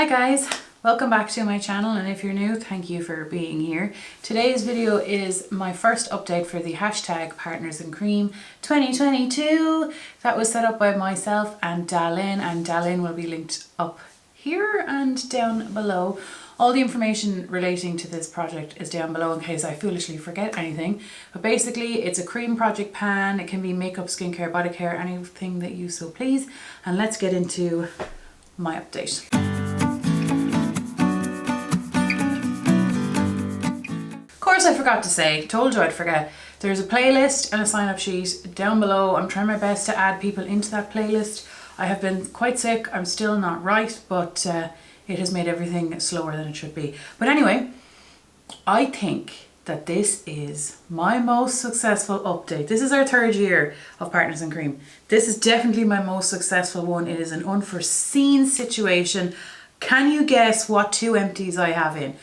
Hi guys, welcome back to my channel, and if you're new, thank you for being here. Today's video is my first update for the hashtag Partners in Cream 2022 that was set up by myself and DaLin, and DaLin will be linked up here and down below. All the information relating to this project is down below in case I foolishly forget anything. But basically it's a cream project pan. It can be makeup, skincare, body care, anything that you so please. And let's get into my update. Of course I forgot to say, told you I'd forget. There's a playlist and a sign up sheet down below. I'm trying my best to add people into that playlist. I have been quite sick, I'm still not right, but it has made everything slower than it should be. But anyway, I think that this is my most successful update. This is our third year of Partners in Cream. This is definitely my most successful one. It is an unforeseen situation. Can you guess what 2 empties I have in?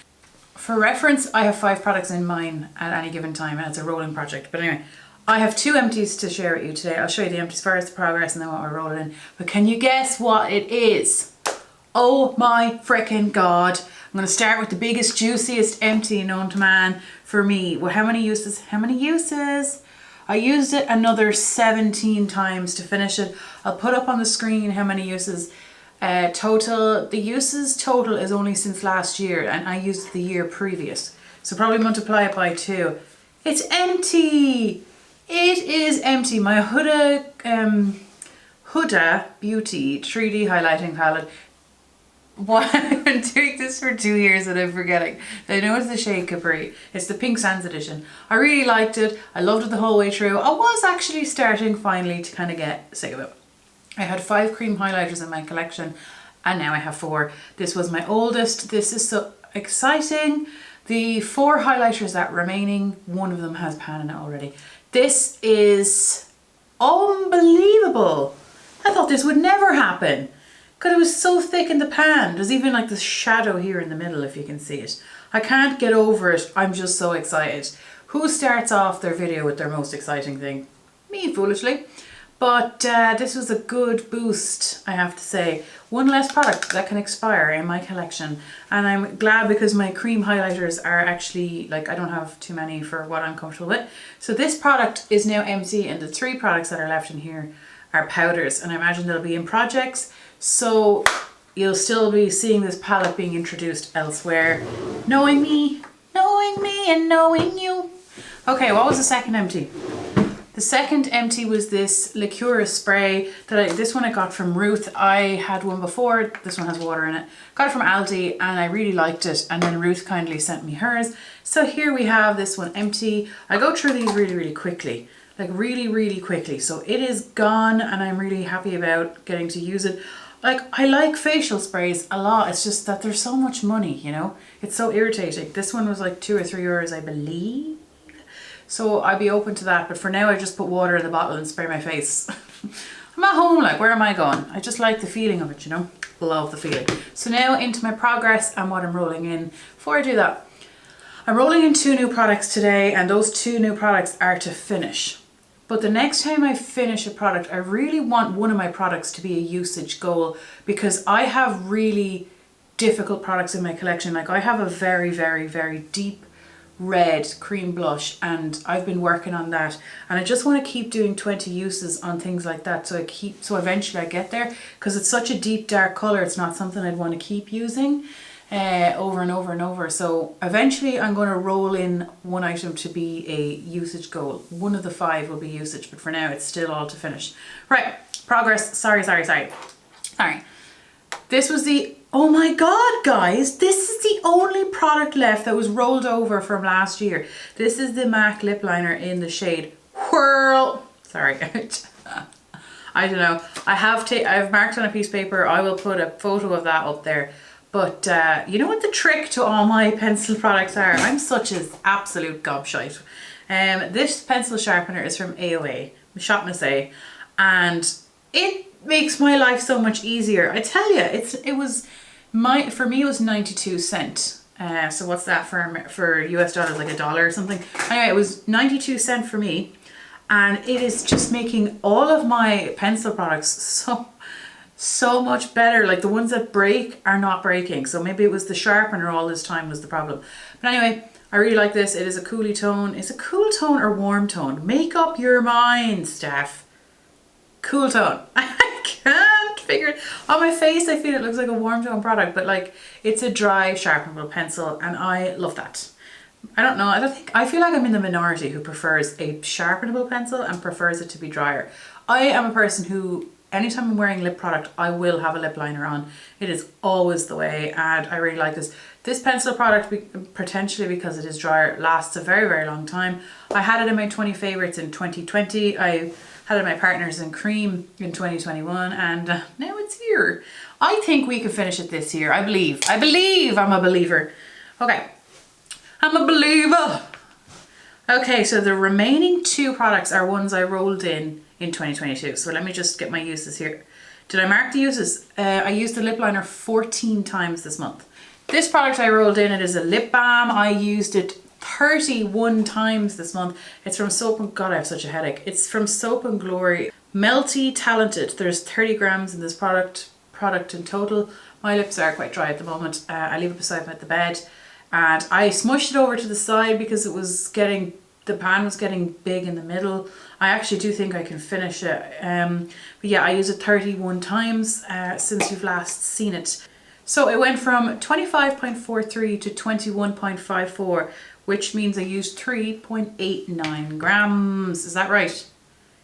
For reference, I have 5 products in mine at any given time, and it's a rolling project. But anyway, I have 2 empties to share with you today. I'll show you the empties first, the progress, and then what we're rolling in. But can you guess what it is? Oh my freaking God. I'm going to start with the biggest, juiciest empty known to man for me. Well, how many uses? How many uses? I used it another 17 times to finish it. I'll put up on the screen how many uses. Total, the uses total is only since last year, and I used the year previous. So probably multiply it by 2. It's empty! It is empty. My Huda Beauty 3D highlighting palette. Why I've been doing this for 2 years and I'm forgetting. I know it's the shade Capri. It's the Pink Sands edition. I really liked it. I loved it the whole way through. I was actually starting finally to kind of get sick of it. I had 5 cream highlighters in my collection and now I have 4. This was my oldest. This is so exciting. The 4 highlighters that remaining, one of them has pan in it already. This is unbelievable. I thought this would never happen. God, it was so thick in the pan. There's even like this shadow here in the middle, if you can see it. I can't get over it. I'm just so excited. Who starts off their video with their most exciting thing? Me, foolishly. But this was a good boost, I have to say. One less product that can expire in my collection. And I'm glad because my cream highlighters are actually, like, I don't have too many for what I'm comfortable with. So this product is now empty, and the 3 products that are left in here are powders. And I imagine they'll be in projects. So you'll still be seeing this palette being introduced elsewhere. Knowing me and knowing you. Okay, what was the second empty? The second empty was this liqueur spray that this one I got from Ruth. I had one before, this one has water in it. Got it from Aldi and I really liked it, and then Ruth kindly sent me hers. So here we have this one empty. I go through these really quickly, like really quickly. So it is gone and I'm really happy about getting to use it. Like, I like facial sprays a lot, it's just that there's so much money, you know? It's so irritating. This one was like 2 or 3 euros, I believe. So I'd be open to that, but for now I just put water in the bottle and spray my face. I'm at home, like, where am I going? I just like the feeling of it, you know? Love the feeling. So now into my progress and what I'm rolling in. Before I do that, I'm rolling in 2 new products today, and those 2 new products are to finish. But the next time I finish a product, I really want one of my products to be a usage goal, because I have really difficult products in my collection. Like, I have a very deep red cream blush, and I've been working on that, and I just want to keep doing 20 uses on things like that, so eventually I get there, because it's such a deep dark color. It's not something I'd want to keep using over and over. So eventually I'm going to roll in one item to be a usage goal. One of the 5 will be usage, but for now it's still all to finish. Right, progress. Sorry. This was oh my God, guys, this is the only product left that was rolled over from last year. This is the MAC lip liner in the shade Whirl. Sorry. I don't know. I've marked on a piece of paper. I will put a photo of that up there. But you know what the trick to all my pencil products are? I'm such an absolute gobshite. This pencil sharpener is from AOA, Shop Say, and it makes my life so much easier. I tell you, for me it was 92 cents. So what's that for US dollars, like $1 or something? Anyway, it was 92 cents for me, and it is just making all of my pencil products so so much better. Like the ones that break are not breaking. So maybe it was the sharpener all this time was the problem. But anyway, I really like this. It is a coolie tone. Is it cool tone or warm tone? Make up your mind, Steph. Cool tone. I can't figure it. On my face, I feel it looks like a warm tone product, but like it's a dry sharpenable pencil and I love that. I don't know. I feel like I'm in the minority who prefers a sharpenable pencil and prefers it to be drier. I am a person who, anytime I'm wearing lip product, I will have a lip liner on. It is always the way, and I really like this. This pencil product, potentially because it is drier, lasts a very, very long time. I had it in my 20 favorites in 2020. I had it in my partners in cream in 2021, and now it's here. I think we can finish it this year. I believe. I'm a believer. Okay. I'm a believer. Okay, so the remaining 2 products are ones I rolled in 2022. So let me just get my uses here. Did I mark the uses? I used the lip liner 14 times this month. This product I rolled in, it is a lip balm. I used it 31 times this month. It's from Soap and... God, I have such a headache. It's from Soap and Glory. Melty Talented. There's 30 grams in this product in total. My lips are quite dry at the moment. I leave it beside me at the bed. And I smushed it over to the side because it was getting... The pan was getting big in the middle. I actually do think I can finish it. But yeah, I use it 31 times since you've last seen it. So it went from 25.43 to 21.54, which means I used 3.89 grams. Is that right?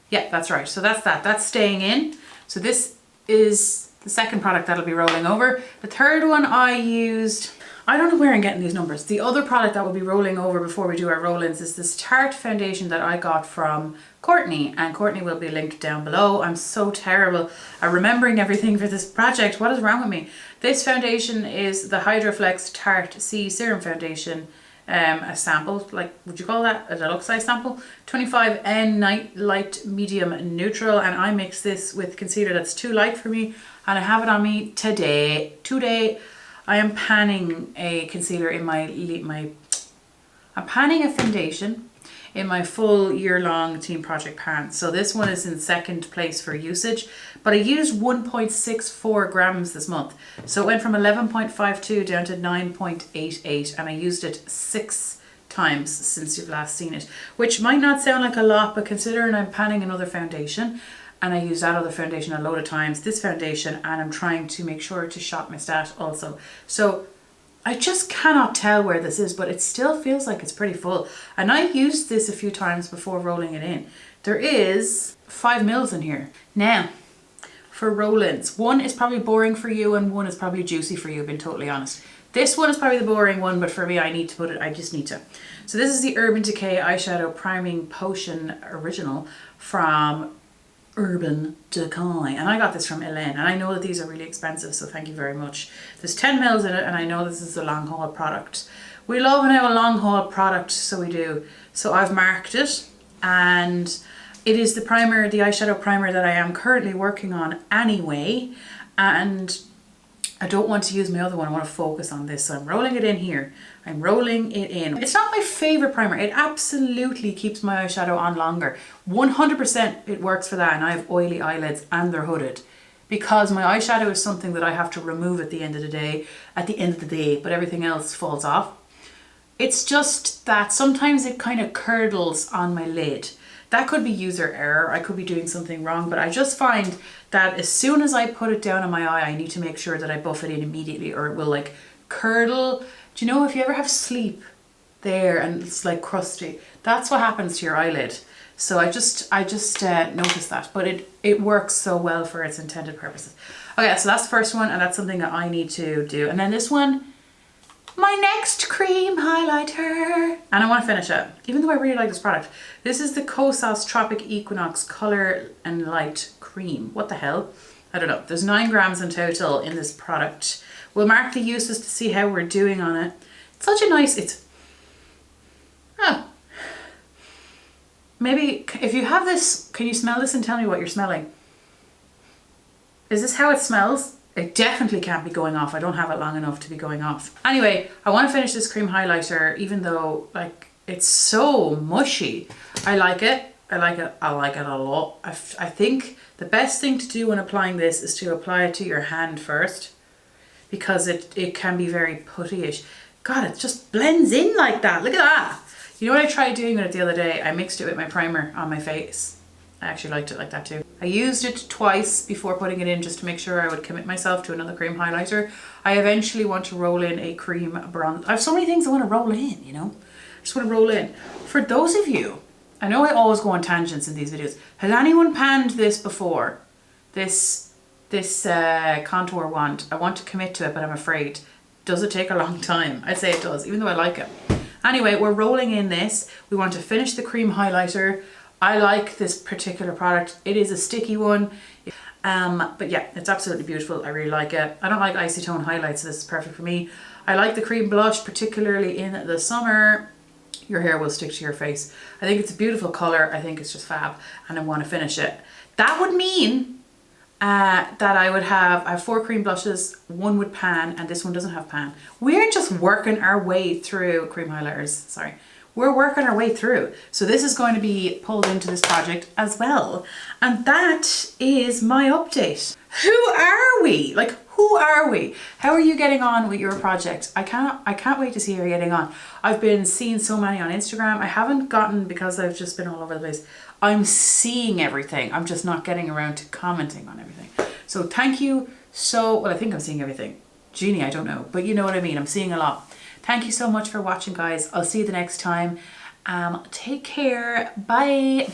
Yeah, that's right. So that's that. That's staying in. So this is the second product that'll be rolling over. The third one I used... I don't know where I'm getting these numbers. The other product that will be rolling over before we do our roll-ins is this Tarte foundation that I got from Courtney, and Courtney will be linked down below. I'm so terrible at remembering everything for this project. What is wrong with me? This foundation is the Hydroflex Tarte C Serum Foundation, a sample, like, would you call that a deluxe size sample? 25N Night Light Medium Neutral, and I mix this with concealer that's too light for me, and I have it on me today. I am panning a concealer in I'm panning a foundation in my full year-long Team Project pan. So this one is in second place for usage, but I used 1.64 grams this month. So it went from 11.52 down to 9.88, and I used it 6 times since you've last seen it, which might not sound like a lot, but considering I'm panning another foundation, and I use that other foundation a load of times, this foundation, and I'm trying to make sure to shop my stat also. So I just cannot tell where this is, but it still feels like it's pretty full. And I used this a few times before rolling it in. There is 5 mils in here. Now, for roll-ins, one is probably boring for you and one is probably juicy for you, being totally honest. This one is probably the boring one, but for me, I just need to. So this is the Urban Decay Eyeshadow Priming Potion Original from Urban Decay, and I got this from Elaine, and I know that these are really expensive, so thank you very much. There's 10 mils in it, and I know this is a long haul product. We love now a long haul product, so we do. So I've marked it, and it is the primer, the eyeshadow primer that I am currently working on anyway, and I don't want to use my other one. I want to focus on this, so I'm rolling it in here. I'm rolling it in. It's not my favorite primer. It absolutely keeps my eyeshadow on longer. 100% it works for that, and I have oily eyelids and they're hooded because my eyeshadow is something that I have to remove at the end of the day, but everything else falls off. It's just that sometimes it kind of curdles on my lid. That could be user error. I could be doing something wrong, but I just find that as soon as I put it down on my eye, I need to make sure that I buff it in immediately or it will like curdle. Do you know if you ever have sleep there and it's like crusty? That's what happens to your eyelid. So I just noticed that, but it works so well for its intended purposes. Okay, so that's the first one, and that's something that I need to do. And then this one, my next cream highlighter, and I want to finish it, even though I really like this product. This is the Kosas Tropic Equinox Color and Light Cream. What the hell? I don't know. There's 9 grams in total in this product. We'll mark the uses to see how we're doing on it. It's such a nice, maybe if you have this, can you smell this and tell me what you're smelling? Is this how it smells? It definitely can't be going off. I don't have it long enough to be going off. Anyway, I want to finish this cream highlighter, even though like it's so mushy. I like it. I like it a lot. I think the best thing to do when applying this is to apply it to your hand first, because it can be very puttyish. God, it just blends in like that. Look at that. You know what I tried doing with it the other day? I mixed it with my primer on my face. I actually liked it like that too. I used it twice before putting it in just to make sure I would commit myself to another cream highlighter. I eventually want to roll in a cream bronze. I have so many things I want to roll in, you know? I just want to roll in. For those of you, I know I always go on tangents in these videos. Has anyone panned this before? This contour wand. I want to commit to it, but I'm afraid. Does it take a long time? I'd say it does, even though I like it. Anyway, we're rolling in this. We want to finish the cream highlighter. I like this particular product. It is a sticky one. But yeah, it's absolutely beautiful. I really like it. I don't like icy tone highlights, so this is perfect for me. I like the cream blush, particularly in the summer. Your hair will stick to your face. I think it's a beautiful color. I think it's just fab, and I want to finish it. That would mean that I have 4 cream blushes, 1 with pan, and this one doesn't have pan. We're just working our way through cream highlighters. Sorry. We're working our way through. So this is going to be pulled into this project as well. And that is my update. Who are we? Like, who are we? How are you getting on with your project? I can't wait to see how you're getting on. I've been seeing so many on Instagram. I haven't gotten, because I've just been all over the place. I'm seeing everything. I'm just not getting around to commenting on everything. So thank you well, I think I'm seeing everything. Genie, I don't know, but you know what I mean. I'm seeing a lot. Thank you so much for watching, guys. I'll see you the next time. Take care. Bye.